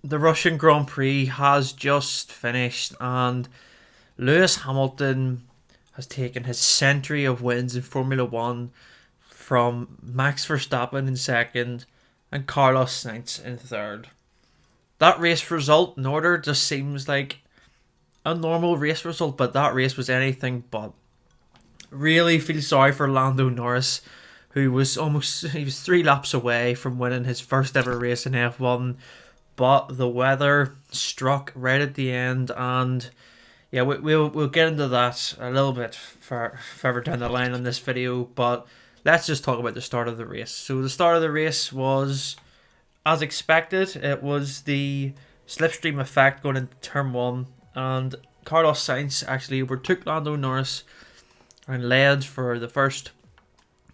The Russian Grand Prix has just finished, and Lewis Hamilton has taken his century of wins in Formula One from Max Verstappen in second and Carlos Sainz in third. That race result in order just seems like a normal race result, but that race was anything but. Really feel sorry for Lando Norris, who was he was 3 laps away from winning his first ever race in F1, but the weather struck right at the end, and yeah, we'll get into that a little bit further down the line in this video, but let's just talk about the start of the race. So the start of the race was as expected. It was the slipstream effect going into turn 1, and Carlos Sainz actually overtook Lando Norris and led for the first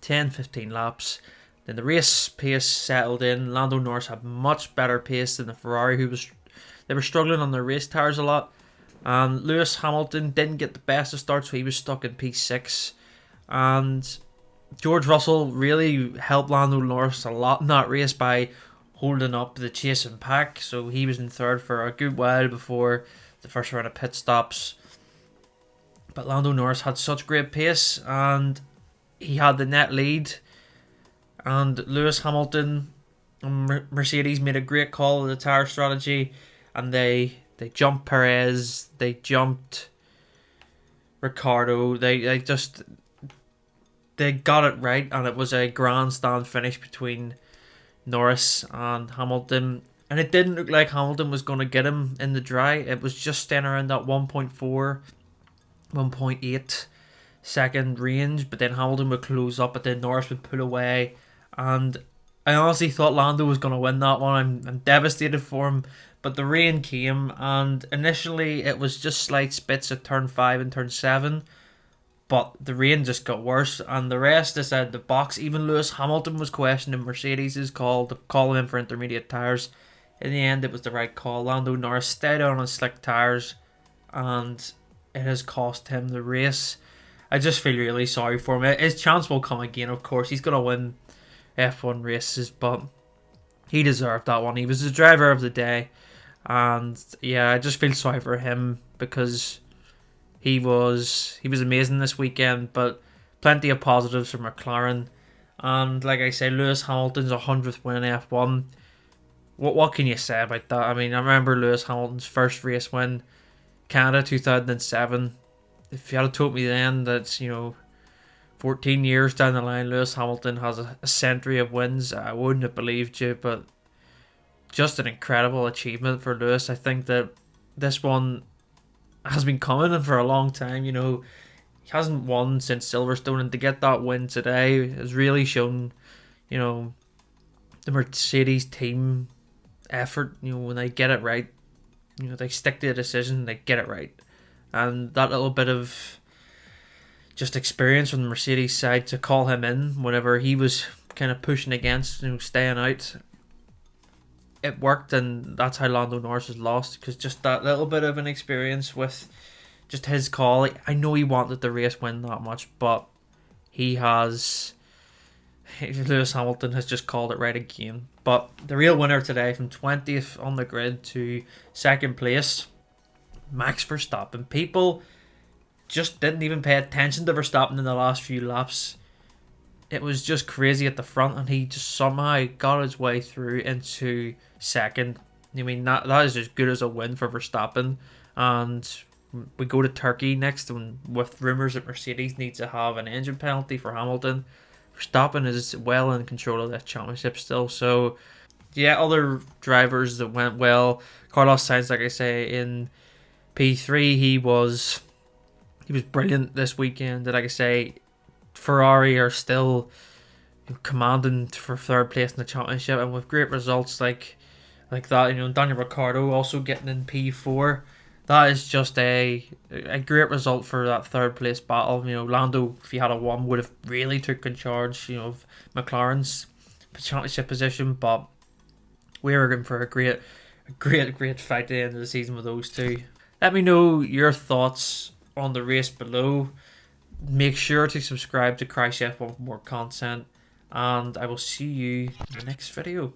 10-15 laps. Then the race pace settled in. Lando Norris had much better pace than the Ferrari, they were struggling on their race tires a lot. And Lewis Hamilton didn't get the best of starts, so he was stuck in P6. And George Russell really helped Lando Norris a lot in that race by holding up the chasing pack. So he was in third for a good while before the first round of pit stops. But Lando Norris had such great pace, and he had the net lead. And Lewis Hamilton and Mercedes made a great call with the tyre strategy, and they jumped Perez, they jumped Ricciardo, they got it right, and it was a grandstand finish between Norris and Hamilton. And it didn't look like Hamilton was going to get him in the dry. It was just staying around that 1.4, 1.8 second range, but then Hamilton would close up, but then Norris would pull away. And I honestly thought Lando was going to win that one. I'm devastated for him. But the rain came, and initially it was just slight spits at turn 5 and turn 7. But the rain just got worse, and the rest decided to box. Even Lewis Hamilton was questioning Mercedes' call to call him in for intermediate tyres. In the end, it was the right call. Lando Norris stayed on his slick tyres, and it has cost him the race. I just feel really sorry for him. His chance will come again, of course. He's going to win F1 races, but he deserved that one. He was the driver of the day, and yeah, I just feel sorry for him because he was amazing this weekend, but plenty of positives for McLaren. And like I say, Lewis Hamilton's 100th win in F1. What can you say about that? I mean, I remember Lewis Hamilton's first race win, Canada 2007. If you had told me then that, 14 years down the line, Lewis Hamilton has a century of wins, I wouldn't have believed you, but just an incredible achievement for Lewis. I think that this one has been coming for a long time. He hasn't won since Silverstone, and to get that win today has really shown, the Mercedes team effort. When they get it right, they stick to the decision, they get it right. And that little bit of just experience from the Mercedes side to call him in whenever he was kind of pushing against, staying out, it worked, and that's how Lando Norris has lost, because just that little bit of an experience with just his call. I know he wanted the race win that much, but Lewis Hamilton has just called it right again. But the real winner today, from 20th on the grid to second place, Max Verstappen. People just didn't even pay attention to Verstappen in the last few laps. It was just crazy at the front, and he just somehow got his way through into second. I mean, that is as good as a win for Verstappen. And we go to Turkey next, and with rumours that Mercedes needs to have an engine penalty for Hamilton, Verstappen is well in control of that championship still. So yeah, other drivers that went well. Carlos Sainz, like I say, in P3, he was brilliant this weekend. Like I say, Ferrari are still commanding for third place in the championship, and with great results like that, Daniel Ricciardo also getting in P4. That is just a great result for that third place battle. Lando, if he had a won, would have really taken charge, of McLaren's championship position. But we were in for a great fight at the end of the season with those two. Let me know your thoughts on the race below. Make sure to subscribe to Cry Chef for more content, and I will see you in the next video.